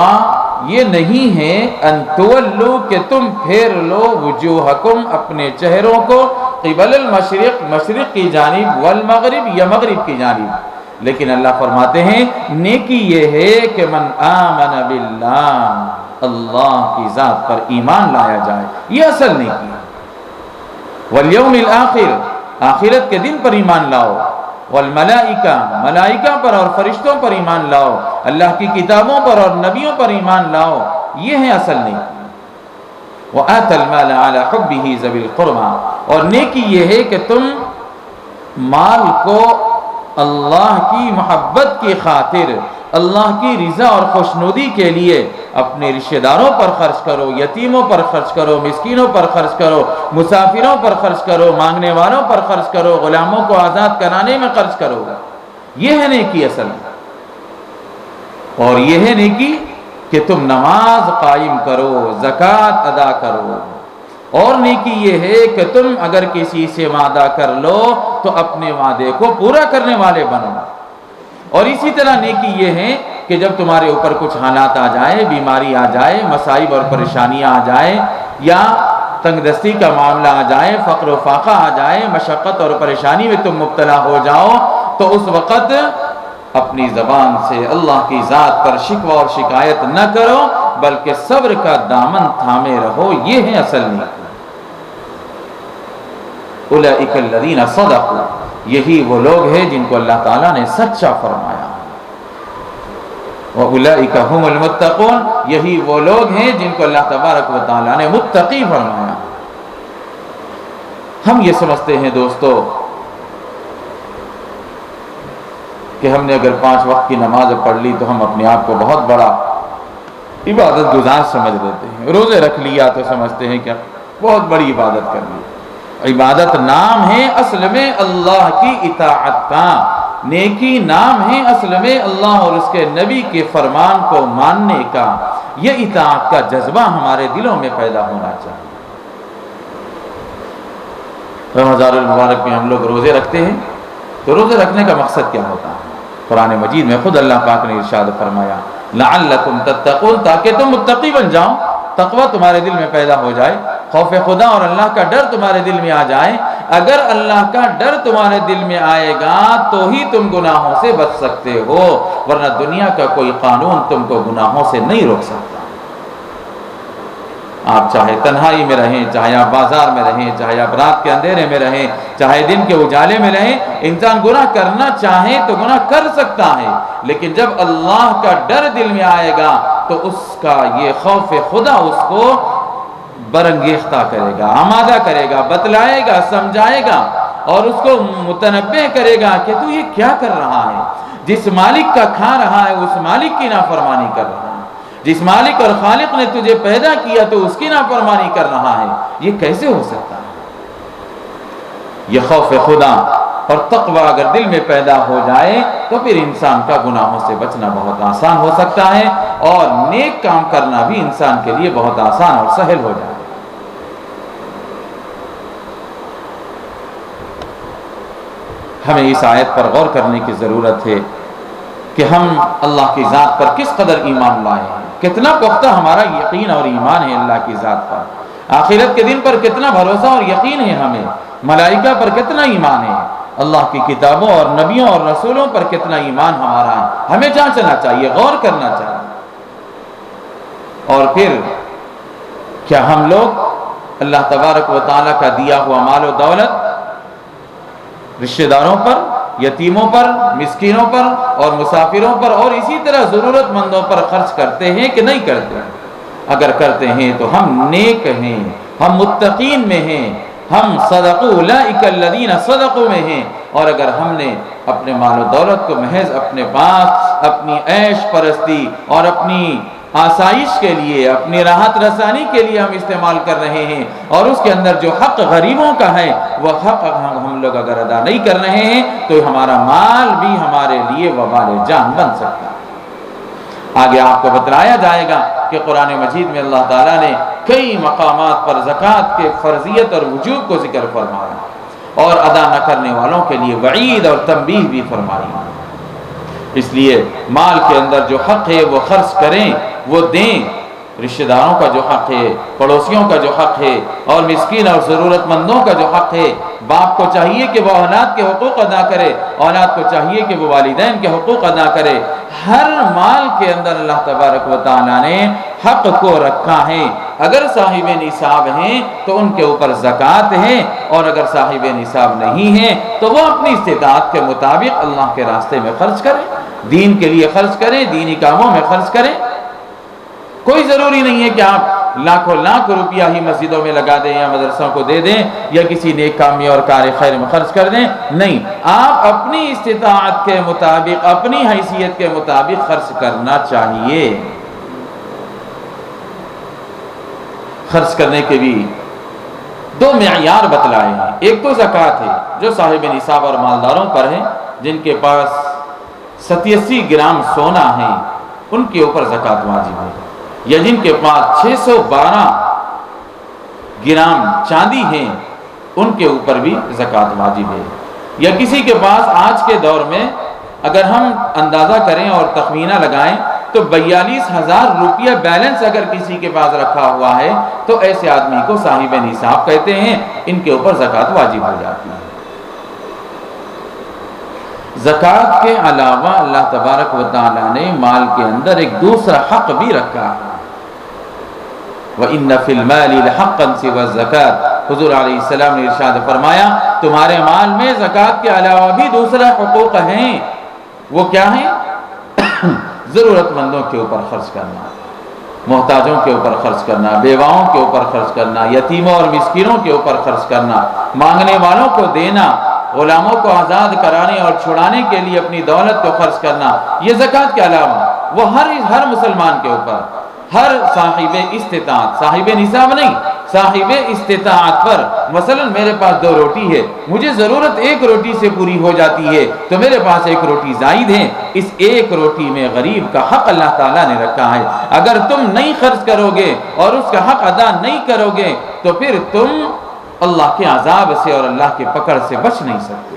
یہ نہیں ہے ان تولو کہ تم پھیر لو وجوہکم اپنے چہروں کو قبل المشرق مشرق کی جانب والمغرب یا مغرب کی جانب، لیکن اللہ فرماتے ہیں نیکی یہ ہے کہ من آمن باللہ، اللہ کی ذات پر ایمان لایا جائے، یہ اصل نیکی ہے۔ والیوم الآخر، آخرت کے دن پر ایمان لاؤ، والملائکہ، ملائکہ پر اور فرشتوں پر ایمان لاؤ، اللہ کی کتابوں پر اور نبیوں پر ایمان لاؤ، یہ ہے اصل نیکی۔ وآت المال علی حبہ ذوی القربى، اور نیکی یہ ہے کہ تم مال کو اللہ کی محبت کی خاطر، اللہ کی رضا اور خوشنودی کے لیے اپنے رشتہ داروں پر خرچ کرو، یتیموں پر خرچ کرو، مسکینوں پر خرچ کرو، مسافروں پر خرچ کرو، مانگنے والوں پر خرچ کرو، غلاموں کو آزاد کرانے میں خرچ کرو، یہ ہے نیکی اصل۔ اور یہ ہے نیکی کہ تم نماز قائم کرو، زکوٰۃ ادا کرو، اور نیکی یہ ہے کہ تم اگر کسی سے وعدہ کر لو تو اپنے وعدے کو پورا کرنے والے بنو۔ اور اسی طرح نیکی یہ ہے کہ جب تمہارے اوپر کچھ حالات آ جائے، بیماری آ جائے، مصائب اور پریشانیاں آ جائیں، یا تنگ دستی کا معاملہ آ جائے، فقر و فاقہ آ جائے، مشقت اور پریشانی میں تم مبتلا ہو جاؤ، تو اس وقت اپنی زبان سے اللہ کی ذات پر شکوہ اور شکایت نہ کرو، بلکہ صبر کا دامن تھامے رہو، یہ ہے اصل نیکی۔ اولئک الذین صدقوا، یہی وہ لوگ ہیں جن کو اللہ تعالیٰ نے سچا فرمایا۔ وَأُولَئِكَ هُمُ الْمُتَّقُونَ، یہی وہ لوگ ہیں جن کو اللہ تبارک و تعالیٰ نے متقی فرمایا۔ ہم یہ سمجھتے ہیں دوستو کہ ہم نے اگر 5 وقت کی نماز پڑھ لی تو ہم اپنے آپ کو بہت بڑا عبادت گزار سمجھ لیتے ہیں، روزے رکھ لیا تو سمجھتے ہیں کہ بہت بڑی عبادت کر لی۔ عبادت نام ہے اصل میں اللہ کی اطاعت کا، نیکی نام ہے اصل میں اللہ اور اس کے نبی کے فرمان کو ماننے کا۔ یہ اطاعت کا جذبہ ہمارے دلوں میں پیدا ہونا چاہیے۔ رمضان المبارک میں ہم لوگ روزے رکھتے ہیں، تو روزے رکھنے کا مقصد کیا ہوتا ہے؟ قرآن مجید میں خود اللہ پاک نے ارشاد فرمایا لعلکم تتقون، تاکہ تم متقی بن جاؤ، تقوی تمہارے دل میں پیدا ہو جائے، خوف خدا اور اللہ کا ڈر تمہارے دل میں آ جائے۔ اگر اللہ کا ڈر تمہارے دل میں آئے گا تو ہی تم گناہوں سے بچ سکتے ہو، ورنہ دنیا کا کوئی قانون تم کو گناہوں سے نہیں روک سکتا۔ آپ چاہے تنہائی میں رہیں، چاہے آپ بازار میں رہیں، چاہے آپ رات کے اندھیرے میں رہیں، چاہے دن کے اجالے میں رہیں، انسان گناہ کرنا چاہے تو گناہ کر سکتا ہے، لیکن جب اللہ کا ڈر دل میں آئے گا تو اس کا یہ خوف خدا اس کو برانگیختہ کرے گا، آمادہ کرے گا، بتلائے گا، سمجھائے گا، اور اس کو متنبہ کرے گا کہ تو یہ کیا کر رہا ہے؟ جس مالک کا کھا رہا ہے اس مالک کی نافرمانی کر رہا ہے، جس مالک اور خالق نے تجھے پیدا کیا تو اس کی نافرمانی کر رہا ہے، یہ کیسے ہو سکتا ہے؟ یہ خوف خدا اور تقوی اگر دل میں پیدا ہو جائے تو پھر انسان کا گناہوں سے بچنا بہت آسان ہو سکتا ہے، اور نیک کام کرنا بھی انسان کے لیے بہت آسان اور سہل ہو جائے۔ ہمیں اس آیت پر غور کرنے کی ضرورت ہے کہ ہم اللہ کی ذات پر کس قدر ایمان لائے ہیں، کتنا پختہ ہمارا یقین اور ایمان ہے اللہ کی ذات پر، آخرت کے دن پر کتنا بھروسہ اور یقین ہے ہمیں، ملائکہ پر کتنا ایمان ہے، اللہ کی کتابوں اور نبیوں اور رسولوں پر کتنا ایمان ہمارا ہے۔ ہمیں جانچنا چاہیے، غور کرنا چاہیے۔ اور پھر کیا ہم لوگ اللہ تبارک و تعالیٰ کا دیا ہوا مال و دولت رشتہ داروں پر، یتیموں پر، مسکینوں پر اور مسافروں پر اور اسی طرح ضرورت مندوں پر خرچ کرتے ہیں کہ نہیں کرتے؟ اگر کرتے ہیں تو ہم نیک ہیں، ہم متقین میں ہیں، ہم صدقوا اولئک الذین صدقوا میں ہیں۔ اور اگر ہم نے اپنے مال و دولت کو محض اپنے پاس اپنی عیش پرستی اور اپنی آسائش کے لیے، اپنی راحت رسانی کے لیے ہم استعمال کر رہے ہیں، اور اس کے اندر جو حق غریبوں کا ہے وہ حق ہم لوگ اگر ادا نہیں کر رہے ہیں تو ہمارا مال بھی ہمارے لیے وبال جان بن سکتا ہے۔ آگے آپ کو بتلایا جائے گا کہ قرآن مجید میں اللہ تعالیٰ نے کئی مقامات پر زکوٰۃ کے فرضیت اور وجوب کو ذکر فرمایا، اور ادا نہ کرنے والوں کے لیے وعید اور تنبیہ بھی فرمائی۔ اس لیے مال کے اندر جو حق ہے وہ خرچ کریں، وہ دیں، رشتہ داروں کا جو حق ہے، پڑوسیوں کا جو حق ہے، اور مسکین اور ضرورت مندوں کا جو حق ہے باپ کو چاہیے کہ وہ اولاد کے حقوق ادا کرے، اولاد کو چاہیے کہ وہ والدین کے حقوق ادا کرے۔ ہر مال کے اندر اللہ تبارک و تعالیٰ نے حق کو رکھا ہے۔ اگر صاحب نصاب ہیں تو ان کے اوپر زکوٰۃ ہے، اور اگر صاحب نصاب نہیں ہیں تو وہ اپنی استطاعت کے مطابق اللہ کے راستے میں خرچ کریں، دین کے لیے خرچ کریں، دینی کاموں میں خرچ کریں۔ کوئی ضروری نہیں ہے کہ آپ لاکھوں لاکھ روپیہ ہی مسجدوں میں لگا دیں یا مدرسوں کو دے دیں یا کسی نیک کام میں اور کار خیر میں خرچ کر دیں، نہیں، آپ اپنی استطاعت کے مطابق، اپنی حیثیت کے مطابق خرچ کرنا چاہیے۔ خرچ کرنے کے بھی دو معیار بتلائے ہیں۔ ایک تو زکوٰۃ ہے جو صاحب نصاب اور مالداروں پر ہے، جن کے پاس 87 گرام سونا ہے ان کے اوپر زکوٰۃ واجب ہے، یا جن کے پاس 612 گرام چاندی ہے ان کے اوپر بھی زکوٰۃ واجب ہے۔ یا کسی کے پاس آج کے دور میں اگر ہم اندازہ کریں اور تخمینہ لگائیں تو 42,000 روپیہ بیلنس اگر کسی کے پاس رکھا ہوا ہے تو ایسے آدمی کو صاحب نصاب کہتے ہیں، ان کے اوپر زکوٰۃ واجب ہو جاتی ہے۔ زکوٰۃ کے علاوہ اللہ تبارک و تعالیٰ نے مال کے اندر ایک دوسرا حق بھی رکھا ہے۔ وَإِنَّ فِي الْمَالِ لَحَقًّا سِوَى الزَّكَاةِ، حضور علیہ السلام نے ارشاد فرمایا تمہارے مال میں زکوٰۃ کے علاوہ بھی دوسرا حقوق ہیں۔ وہ کیا ہیں؟ ضرورت مندوں کے اوپر خرچ کرنا، محتاجوں کے اوپر خرچ کرنا، بیواؤں کے اوپر خرچ کرنا، یتیموں اور مسکینوں کے اوپر خرچ کرنا، مانگنے والوں کو دینا، غلاموں کو آزاد کرانے اور چھڑانے کے لیے اپنی دولت کو خرچ کرنا۔ یہ زکوٰۃ کے علاوہ وہ ہر مسلمان کے اوپر، ہر صاحب استطاعت، صاحب نصاب نہیں، صاحب استطاعت پر، مثلا میرے پاس 2 روٹی ہے، مجھے ضرورت 1 روٹی سے پوری ہو جاتی ہے تو میرے پاس 1 روٹی زائد ہے، اس 1 روٹی میں غریب کا حق اللہ تعالیٰ نے رکھا ہے۔ اگر تم نہیں خرچ کرو گے اور اس کا حق ادا نہیں کرو گے تو پھر تم اللہ کے عذاب سے اور اللہ کے پکڑ سے بچ نہیں سکتے۔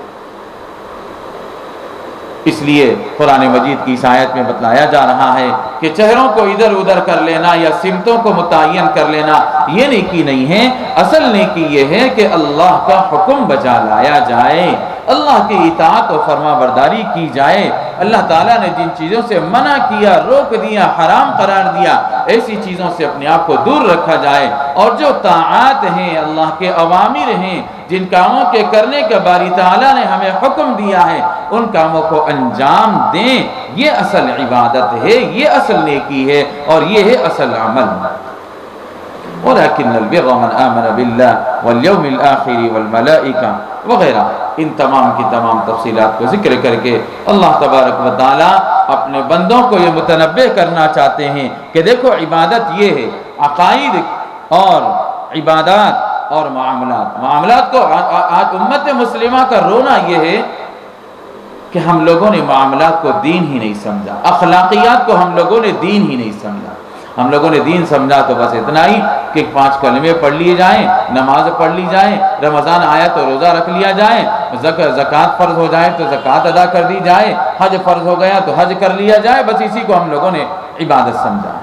اس لیے قرآن مجید کی اس آیت میں بتلایا جا رہا ہے کہ چہروں کو ادھر ادھر کر لینا یا سمتوں کو متعین کر لینا یہ نیکی نہیں ہے۔ اصل نیکی یہ ہے کہ اللہ کا حکم بجا لایا جائے، اللہ کی اطاعت و فرما برداری کی جائے۔ اللہ تعالیٰ نے جن چیزوں سے منع کیا، روک دیا، حرام قرار دیا، ایسی چیزوں سے اپنے آپ کو دور رکھا جائے، اور جو طاعات ہیں، اللہ کے اوامر ہیں، جن کاموں کے کرنے کا باری تعالیٰ نے ہمیں حکم دیا ہے ان کاموں کو انجام دیں۔ یہ اصل عبادت ہے، یہ اصل نیکی ہے، اور یہ ہے اصل عمل۔ وَلَكِنَّ الْبِرَّ مَنْ آمَنَ بِاللَّهِ وَالْيَوْمِ الْآخِرِ وَالْمَلَائِكَةِ وغیرہ، ان تمام کی تمام تفصیلات کو ذکر کر کے اللہ تبارک و تعالیٰ اپنے بندوں کو یہ متنبہ کرنا چاہتے ہیں کہ دیکھو عبادت یہ ہے، عقائد اور عبادات اور معاملات کو آج امت مسلمہ کا رونا یہ ہے کہ ہم لوگوں نے معاملات کو دین ہی نہیں سمجھا، اخلاقیات کو ہم لوگوں نے دین ہی نہیں سمجھا۔ ہم لوگوں نے دین سمجھا تو بس اتنا ہی کہ 5 کلمے پڑھ لیے جائیں، نماز پڑھ لی جائیں، رمضان آیا تو روزہ رکھ لیا جائے، زکوٰۃ فرض ہو جائے تو زکوٰۃ ادا کر دی جائے، حج فرض ہو گیا تو حج کر لیا جائے، بس اسی کو ہم لوگوں نے عبادت سمجھا۔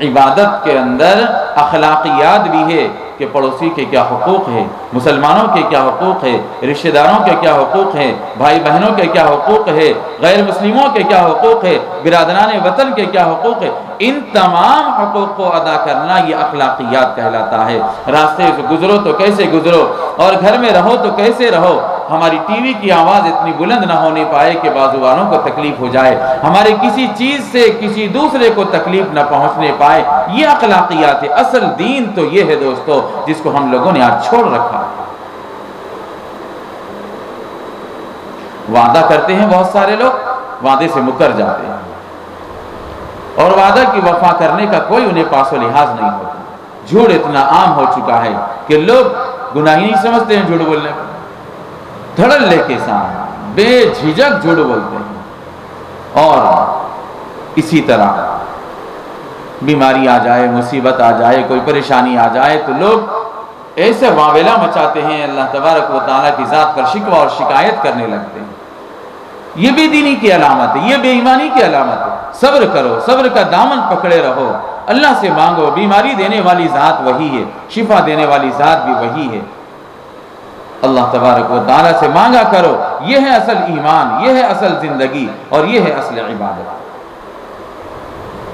عبادت کے اندر اخلاقیات بھی ہے کہ پڑوسی کے کیا حقوق ہے، مسلمانوں کے کیا حقوق ہے، رشتہ داروں کے کیا حقوق ہے، بھائی بہنوں کے کیا حقوق ہے، غیر مسلموں کے کیا حقوق ہے، برادران وطن کے کیا حقوق ہے۔ ان تمام حقوق کو ادا کرنا یہ اخلاقیات کہلاتا ہے۔ راستے سے گزرو تو کیسے گزرو، اور گھر میں رہو تو کیسے رہو۔ ہماری ٹی وی کی آواز اتنی بلند نہ ہونے پائے کہ بازو والوں کو تکلیف ہو جائے، ہمارے کسی چیز سے کسی دوسرے کو تکلیف نہ پہنچنے پائے، یہ اخلاقیات ہے۔ اصل دین تو یہ ہے دوستو جس کو ہم لوگوں نے آج چھوڑ رکھا ہے۔ وعدہ کرتے ہیں بہت سارے لوگ، وعدے سے مکر جاتے ہیں، اور وعدہ کی وفا کرنے کا کوئی انہیں پاس و لحاظ نہیں ہوتا۔ جھوٹ اتنا عام ہو چکا ہے کہ لوگ گناہ نہیں سمجھتے ہیں، جھوٹ بولنے کو دھڑلے کے ساتھ بے جھجک جھوٹ بولتے ہیں، اور اسی طرح بیماری آ جائے، مصیبت آ جائے، کوئی پریشانی آ جائے تو لوگ ایسے واویلا مچاتے ہیں، اللہ تبارک و تعالیٰ کی ذات پر شکوہ اور شکایت کرنے لگتے ہیں۔ یہ بے دینی کی علامت ہے، یہ بے ایمانی کی علامت ہے۔ صبر کرو، صبر کا دامن پکڑے رہو، اللہ سے مانگو، بیماری دینے والی ذات وہی ہے، شفا دینے والی ذات بھی وہی ہے۔ اللہ تبارک و تعالیٰ سے مانگا کرو. یہ ہے اصل ایمان، یہ ہے اصل زندگی، اور یہ ہے اصل عبادت.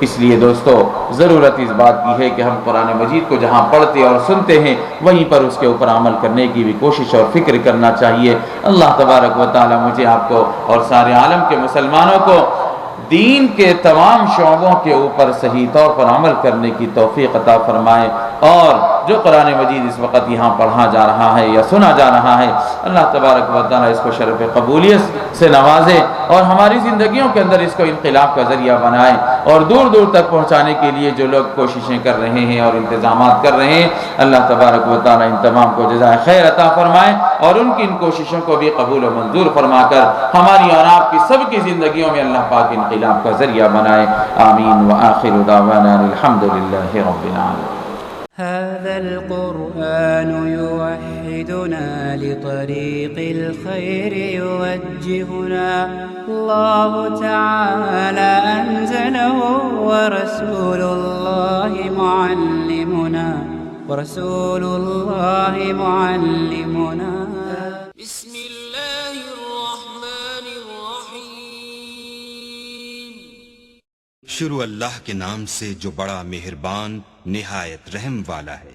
اس لیے دوستو ضرورت اس بات کی ہے کہ ہم قرآن مجید کو جہاں پڑھتے اور سنتے ہیں وہیں پر اس کے اوپر عمل کرنے کی بھی کوشش اور فکر کرنا چاہیے. اللہ تبارک و تعالیٰ مجھے، آپ کو اور سارے عالم کے مسلمانوں کو دین کے تمام شعبوں کے اوپر صحیح طور پر عمل کرنے کی توفیق عطا فرمائے. اور جو قرآن مجید اس وقت یہاں پڑھا جا رہا ہے یا سنا جا رہا ہے، اللہ تبارک و تعالیٰ اس کو شرف قبولیت سے نوازے اور ہماری زندگیوں کے اندر اس کو انقلاب کا ذریعہ بنائے. اور دور دور تک پہنچانے کے لیے جو لوگ کوششیں کر رہے ہیں اور انتظامات کر رہے ہیں، اللہ تبارک و تعالیٰ ان تمام کو جزائے خیر عطا فرمائے اور ان کی ان کوششوں کو بھی قبول و منظور فرما کر ہماری اور آپ کی سب کی زندگیوں میں اللہ پاک انقلاب کا ذریعہ بنائے. آمین. وآخر دعوانا الحمد للہ رب العالمین. هذا القرآن يوحدنا لطريق الخير يوجهنا الله تعالى أنزله ورسول الله معلمنا بسم الله الرحمن الرحيم. شروع اللہ کے نام سے جو بڑا مہربان نہایت رحم والا ہے.